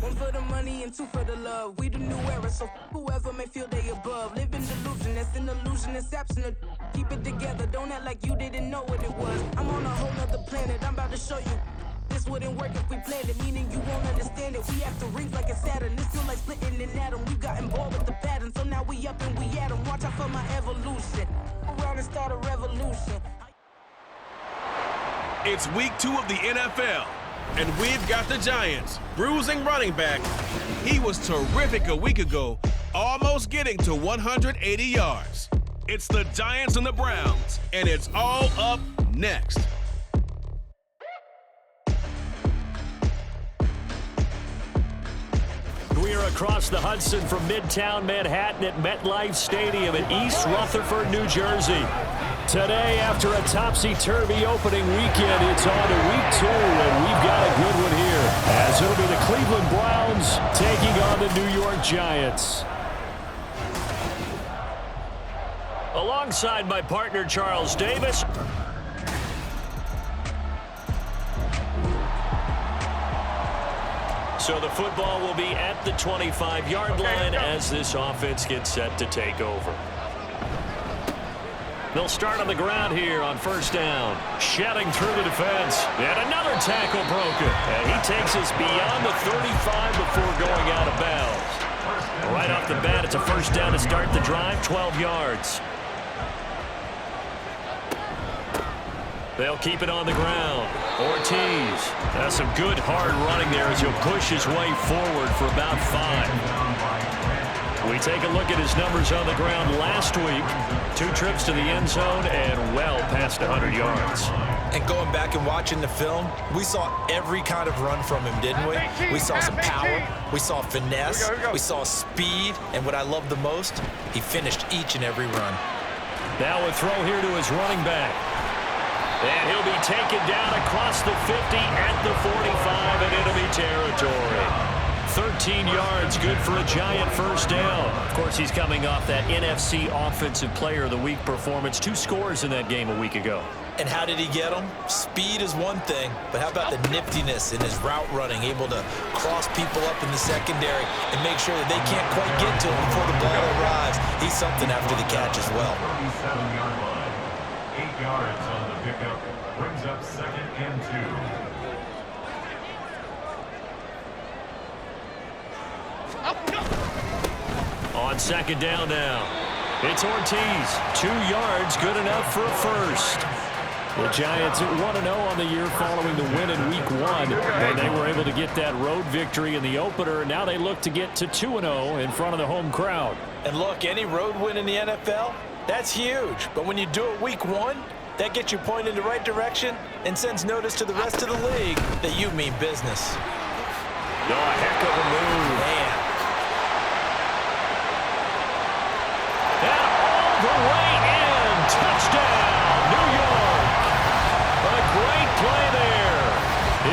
One for the money and two for the love. We the new era, so whoever may feel they above. Live in delusion, that's an illusion, that's absent. Keep it together, don't act like you didn't know what it was. I'm on a whole nother planet, I'm about to show you. This wouldn't work if we planned it, meaning you won't understand it. We have to rings like a Saturn. This feel like splitting an atom. We got involved with the pattern, so now we up and we at 'em. Watch out for my evolution. Around and start a revolution. It's week 2 of the NFL, and we've got the Giants. Bruising running back. He was terrific a week ago, almost getting to 180 yards. It's the Giants and the Browns, and it's all up next. We are across the Hudson from Midtown Manhattan at MetLife Stadium in East Rutherford, New Jersey. Today, after a topsy-turvy opening weekend, it's on to week 2, and we've got a good one here, as it'll be the Cleveland Browns taking on the New York Giants. Alongside my partner, Charles Davis. So the football will be at the 25-yard line as this offense gets set to take over. They'll start on the ground here on first down. Shedding through the defense. And another tackle broken. And he takes us beyond the 35 before going out of bounds. Right off the bat, it's a first down to start the drive, 12 yards. They'll keep it on the ground. Ortiz. That's some good hard running there as he'll push his way forward for about 5. We take a look at his numbers on the ground last week. 2 trips to the end zone and well past 100 yards. And going back and watching the film, we saw every kind of run from him, didn't we? We saw some power, we saw finesse, we saw speed, and what I love the most, he finished each and every run. Now a throw here to his running back. And he'll be taken down across the 50 at the 45 in enemy territory. 13 yards, good for a Giant first down. Of course, he's coming off that NFC Offensive Player of the Week performance. 2 scores in that game a week ago. And how did he get them? Speed is one thing, but how about the niftiness in his route running, able to cross people up in the secondary and make sure that they can't quite get to him before the ball arrives. He's something after the catch as well. 37-yard line. 8 yards on the pickup. Brings up 2nd and 2. On second down now. It's Ortiz. 2 yards, good enough for a first. The Giants at 1-0 on the year following the win in week 1. And they were able to get that road victory in the opener. And now they look to get to 2-0 in front of the home crowd. And look, any road win in the NFL, that's huge. But when you do it week 1, that gets you pointed in the right direction and sends notice to the rest of the league that you mean business. No, a heck of a move. Man. And all the way in. Touchdown, New York. A great play there.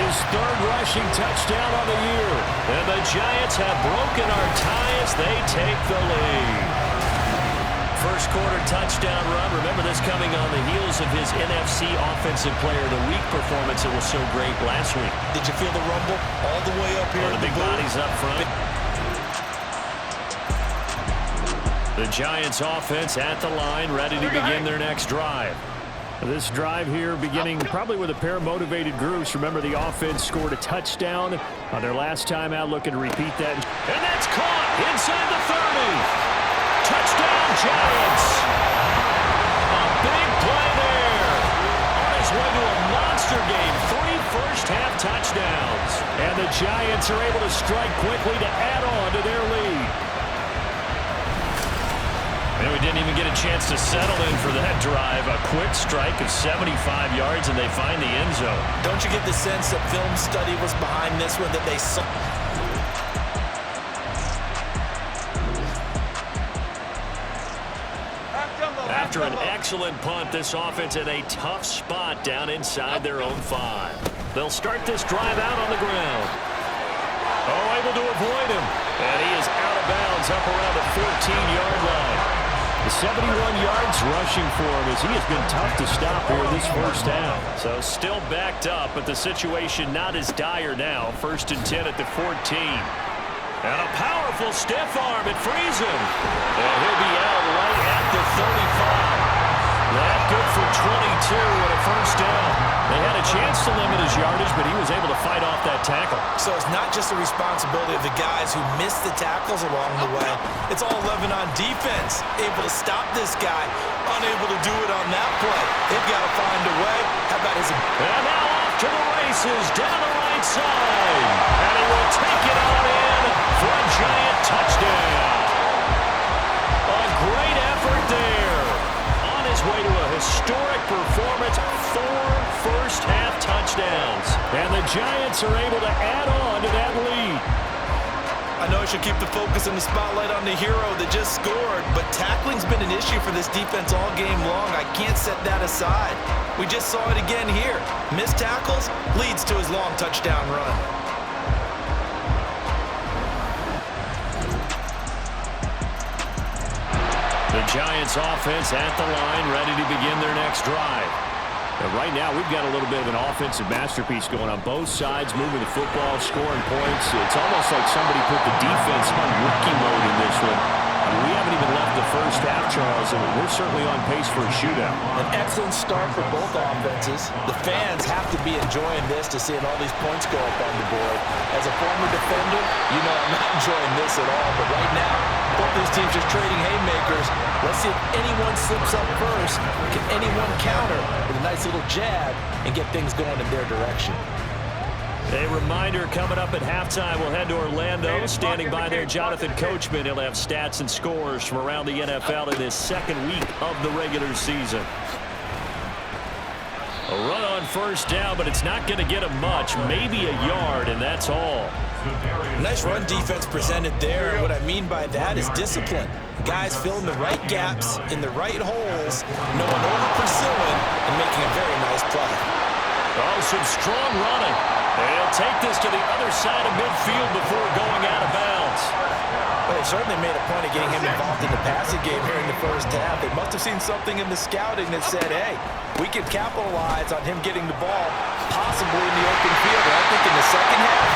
His 3rd rushing touchdown of the year. And the Giants have broken our tie as they take the lead. First quarter touchdown run. Remember this coming on the heels of his NFC Offensive Player of the Week performance. It was so great last week. Did you feel the rumble all the way up here? The big bodies up front. The Giants offense at the line, ready to begin their next drive. This drive here beginning probably with a pair of motivated groups. Remember, the offense scored a touchdown on their last time out, looking to repeat that. And that's caught inside the 30. Touchdown, Giants. A big play there. On his way to a monster game. 3 first-half touchdowns. And the Giants are able to strike quickly to add on to their lead. And we didn't even get a chance to settle in for that drive. A quick strike of 75 yards, and they find the end zone. Don't you get the sense that film study was behind this one, that they saw? After an excellent punt, this offense in a tough spot down inside their own 5. They'll start this drive out on the ground. Oh, able to avoid him. And he is out of bounds up around the 14-yard line. The 71 yards rushing for him as he has been tough to stop here this first half. So still backed up, but the situation not as dire now. 1st and 10 at the 14. And a powerful stiff arm. It frees him. And he'll be out right at the 35. That good for 22 and a first down. They had a chance to limit his yardage, but he was able to fight off that tackle. So it's not just the responsibility of the guys who missed the tackles along the way. It's all 11 on defense. Able to stop this guy. Unable to do it on that play. They've got to find a way. How about his... And now off to the races down the right side. And he will take it on in for a giant touchdown. A great effort there. On his way to a historic performance, 4 first-half touchdowns. And the Giants are able to add on to that lead. I know I should keep the focus and the spotlight on the hero that just scored, but tackling's been an issue for this defense all game long. I can't set that aside. We just saw it again here. Missed tackles leads to his long touchdown run. The Giants offense at the line, ready to begin their next drive. And right now, we've got a little bit of an offensive masterpiece going on both sides, moving the football, scoring points. It's almost like somebody put the defense on rookie mode in this one. I mean, we haven't even left the first half, Charles, and we're certainly on pace for a shootout. An excellent start for both offenses. The fans have to be enjoying this to seeing all these points go up on the board. As a former defender, you know I'm not enjoying this at all. But right now, both these teams just trading haymakers. Let's see if anyone slips up first. Can anyone counter with a nice little jab and get things going in their direction? A reminder coming up at halftime, we'll head to Orlando. Standing by there, Jonathan Coachman. He'll have stats and scores from around the NFL in this second week of the regular season. A run on first down, but it's not going to get him much. Maybe a yard, and that's all. Nice run defense presented there. And what I mean by that is discipline. Guys filling the right gaps in the right holes, no one over-pursuing, and making a very nice play. Oh, some strong running. They'll take this to the other side of midfield before going out of bounds. Well, they certainly made a point of getting him involved in the passing game here in the first half. They must have seen something in the scouting that said, hey, we can capitalize on him getting the ball, possibly in the open field. And I think in the second half,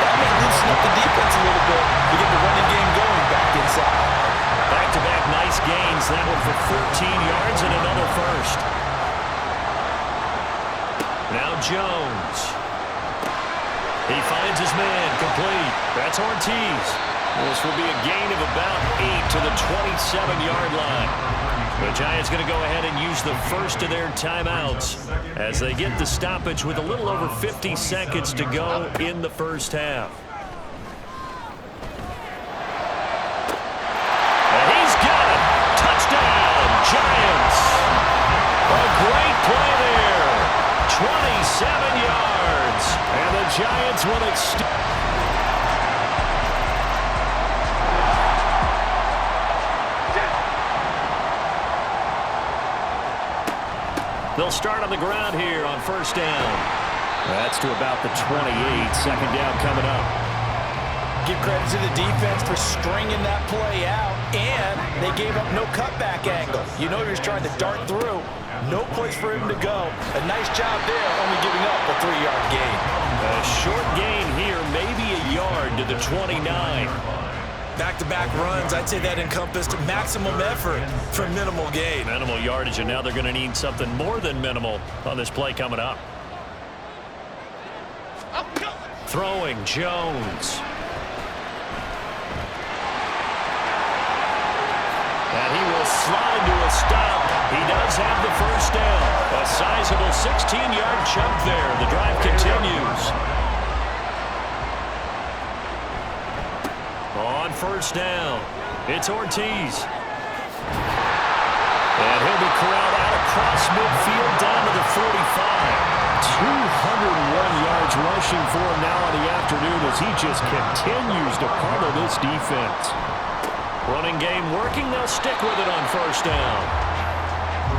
that may loosen up the defense a little bit to get the running game going back inside. Back-to-back nice gains. That one for 14 yards and another first. Now Jones. He finds his man, complete. That's Ortiz. This will be a gain of about 8 to the 27-yard line. The Giants going to go ahead and use the first of their timeouts as they get the stoppage with a little over 50 seconds to go in the first half. And he's got it. Touchdown, Giants. A great play there. 27 yards. And the Giants will extend. They'll start on the ground here on first down. That's to about the 28. Second down coming up. Give credit to the defense for stringing that play out, and they gave up no cutback angle. You know you're just trying to dart through. No place for him to go. A nice job there, only giving up a 3-yard gain. A short gain here, maybe a yard to the 29. Back-to-back runs, I'd say that encompassed maximum effort for minimal gain. Minimal yardage, and now they're going to need something more than minimal on this play coming up. Throwing, Jones. And he will slide to a stop. He does have the first down. A sizable 16-yard chunk there. The drive continues. On first down, it's Ortiz. And he'll be corralled out across midfield down to the 45. 201 yards rushing for him now in the afternoon as he just continues to pummel this defense. Running game working. They'll stick with it on first down.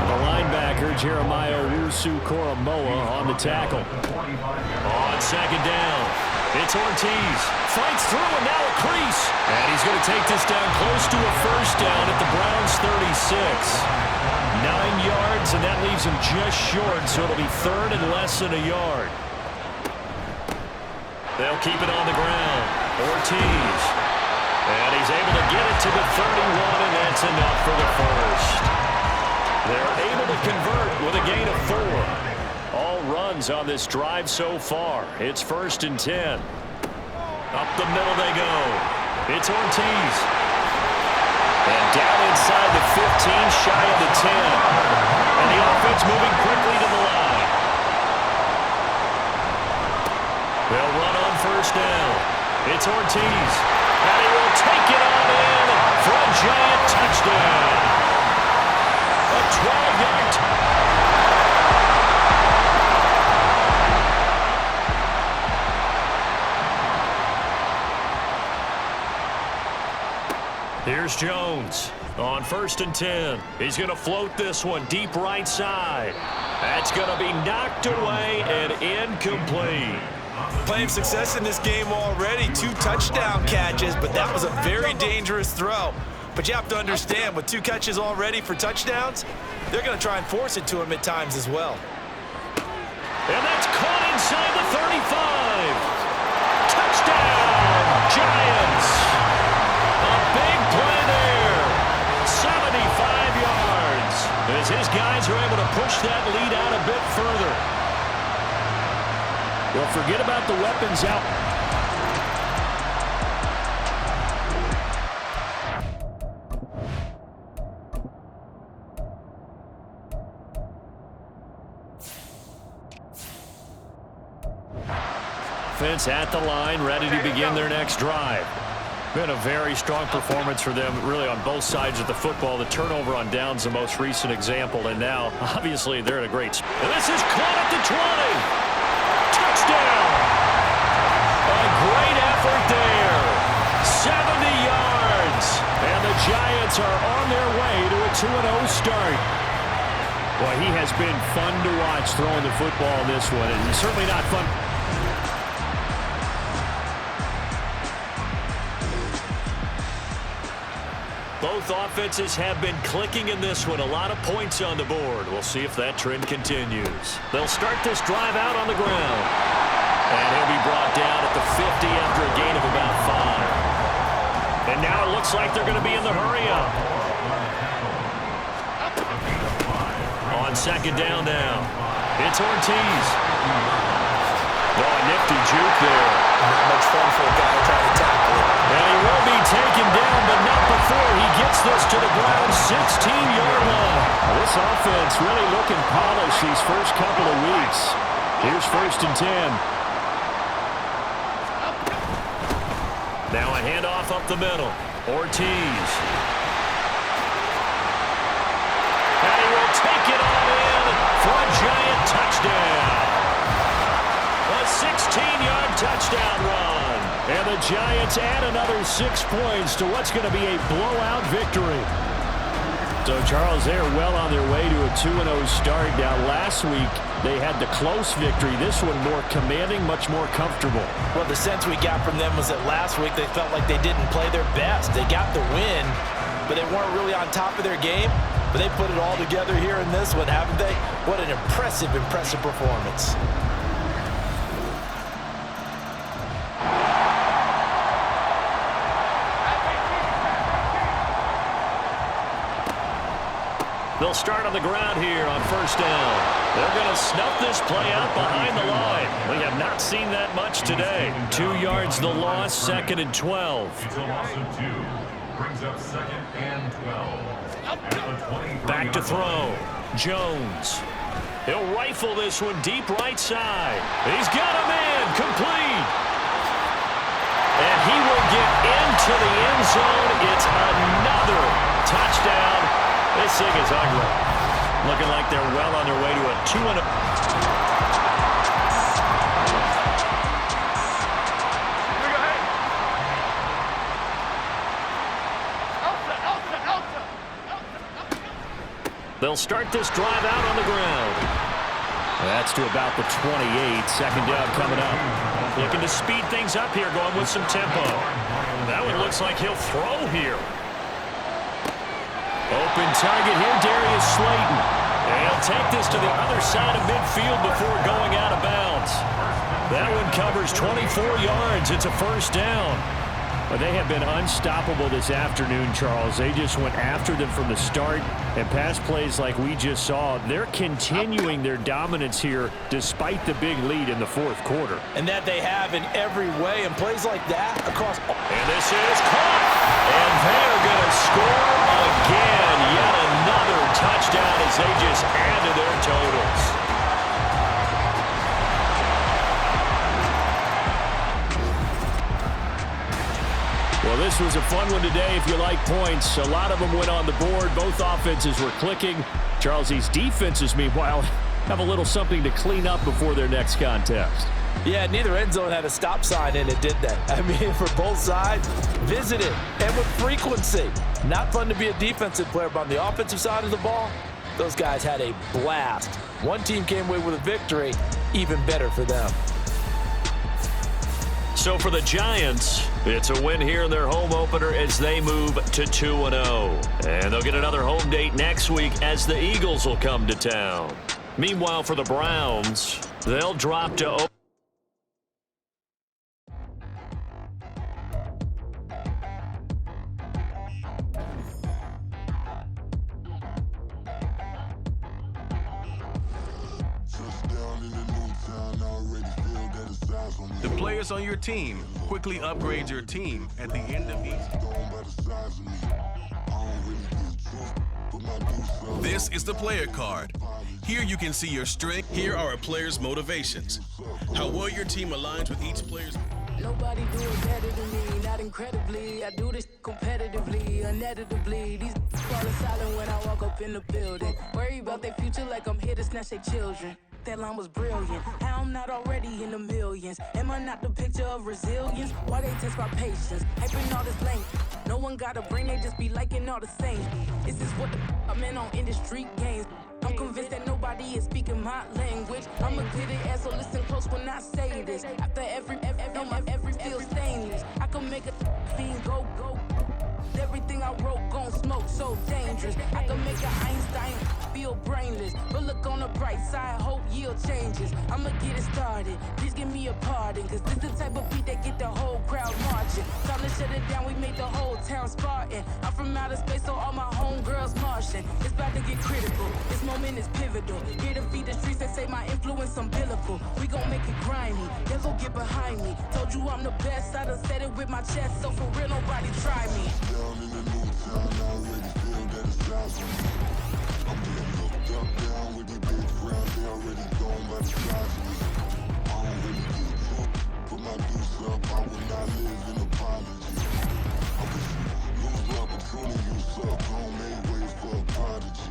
The linebacker, Jeremiah Owusu-Koramoah, on the tackle. On second down. It's Ortiz. Fights through and now a crease. And he's going to take this down close to a first down at the Browns' 36. 9 yards, and that leaves him just short, so it'll be third and less than a yard. They'll keep it on the ground. Ortiz. And he's able to get it to the 31, and that's enough for the first. They're able to convert with a gain of 4. All runs on this drive so far. It's 1st and 10. Up the middle they go. It's Ortiz. And down inside the 15, shy of the 10. And the offense moving quickly to the line. They'll run on first down. It's Ortiz. And he will take it on in for a giant touchdown. A 12-yard touchdown. Here's Jones on 1st and 10. He's going to float this one deep right side. That's going to be knocked away and incomplete. Playing success in this game already. 2 touchdown catches, but that was a very dangerous throw. But you have to understand, with 2 catches already for touchdowns, they're going to try and force it to him at times as well. And that's caught inside the 35. Touchdown, Giants. A big play there. 75 yards. As his guys are able to push that lead out a bit further. Well, forget about the weapons out. Offense at the line, ready to begin their next drive. Been a very strong performance for them, really, on both sides of the football. The turnover on downs, the most recent example, and now, obviously, they're in a great spot. This is caught at the 20. Touchdown! A great effort there. 70 yards. And the Giants are on their way to a 2-0 start. Well, he has been fun to watch throwing the football in this one, and he's certainly not fun. Both offenses have been clicking in this one. A lot of points on the board. We'll see if that trend continues. They'll start this drive out on the ground. And he'll be brought down at the 50 after a gain of about 5. And now it looks like they're going to be in the hurry-up. On 2nd down now. It's Ortiz. Oh, a nifty juke there. Not much fun for a guy trying to tackle it. And he will be taken down, but not before he gets this to the Browns' 16-yard line. This offense really looking polished these first couple of weeks. Here's 1st and 10. Now a handoff up the middle. Ortiz. And he will take it on in for a giant touchdown. A 16-yard touchdown run. And the Giants add another 6 points to what's going to be a blowout victory. So, Charles, they're well on their way to a 2-0 start. Now, last week, they had the close victory. This one more commanding, much more comfortable. Well, the sense we got from them was that last week they felt like they didn't play their best. They got the win, but they weren't really on top of their game. But they put it all together here in this one, haven't they? What an impressive, impressive performance. They'll start on the ground here on 1st down. They're going to snuff this play out behind the line. We have not seen that much today. 2 yards the loss, 2nd and 12. It's a loss of 2. Brings up 2nd and 12. Back to throw. Jones. He'll rifle this one deep right side. He's got a man complete. And he will get into the end zone. It's another touchdown. This thing is ugly. Looking like they're well on their way to a 2-0. They'll start this drive out on the ground. That's to about the 28. Second down coming up. Looking to speed things up here, going with some tempo. That one looks like he'll throw here. Open target here, Darius Slayton. And he'll take this to the other side of midfield before going out of bounds. That one covers 24 yards. It's a first down. But they have been unstoppable this afternoon, Charles. They just went after them from the start, and pass plays like we just saw, they're continuing their dominance here despite the big lead in the fourth quarter. And that they have in every way, and plays like that across. And this is caught, and they're going to score again. Yet another touchdown as they just add to their totals. Well, this was a fun one today if you like points. A lot of them went on the board. Both offenses were clicking. Charles, these defenses, meanwhile, have a little something to clean up before their next contest. Yeah, neither end zone had a stop sign in it, did they? I mean, for both sides, visited and with frequency. Not fun to be a defensive player, but on the offensive side of the ball, those guys had a blast. One team came away with a victory, even better for them. So for the Giants, it's a win here in their home opener as they move to 2-0. And they'll get another home date next week as the Eagles will come to town. Meanwhile, for the Browns, they'll drop to The players on your team quickly upgrade your team at the end of each. This is the player card. Here you can see your strength. Here are a player's motivations. How well your team aligns with each player's. Nobody do it better than me, not incredibly. I do this competitively, uneditably. These falling silent when I walk up in the building. Worry about their future like I'm here to snatch their children. That line was brilliant. How I'm not already in the millions. Am I not the picture of resilience? Why they test my patience? Hyping all this length. No one got a brain, they just be liking all the same. This is what the I'm in on industry games. I'm convinced that nobody is speaking my language. I'm a good ass, so listen close when I say this. After every feel stainless. I can make a fiend go. Everything I wrote gon' smoke, so dangerous. I can make an Einstein feel brainless. But look on the bright side, hope yield changes. I'ma get it started, please give me a pardon. Cause this the type of beat that get the whole crowd marching. Time to shut it down, we made the whole town Spartan. I'm from outer space, so all my homegirls Martian. It's about to get critical, this moment is pivotal. Here to feed the streets that say my influence umbilical. We gon' make it grimy, then go get behind me. Told you I'm the best, I done said it with my chest. So for real, nobody try me. In the new town, I already feel that it's time for me. I'm getting looked up, down with the big crowd. They already gone by the size of me. I don't really get drunk, put my deuce up. I will not live in apology. I wish you lose the opportunity, you suck. Home made ways for a prodigy.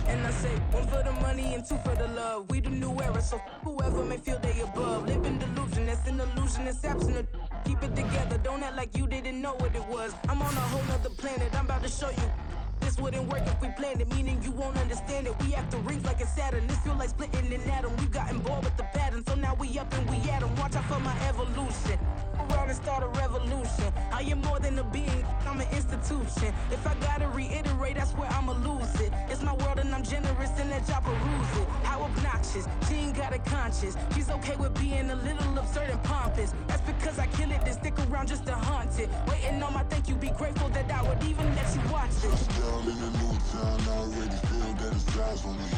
And I say, one for the money and two for the love. We the new era, so whoever may feel they above. Live in delusion, that's an illusion, that's absent. Keep it together, don't act like you didn't know what it was. I'm on a whole nother planet, I'm about to show you. This wouldn't work if we planned it, meaning you won't understand it. We have to rings like a Saturn, this feel like splitting an atom. We got involved with the pattern, so now we up and we at 'em. Watch out for my evolution. Around and start a revolution. I am more than a being, I'm an institution. If I gotta reiterate, that's where I'ma lose it. It's my world and I'm generous and let y'all peruse it. How obnoxious, she ain't got a conscience. She's okay with being a little absurd and pompous. That's because I kill it, then stick around just to haunt it. Waiting on my thank you, be grateful that I would even let you watch it. Down in the new town, I already feel that it's time for me.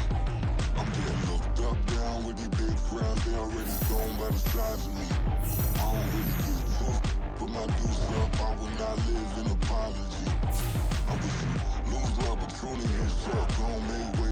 I'm getting looked up, down with the big crowd. They already gone by the size of me. I don't really get drunk, put my deuce up. I will not live in apology. I wish you lose the opportunity, you suck.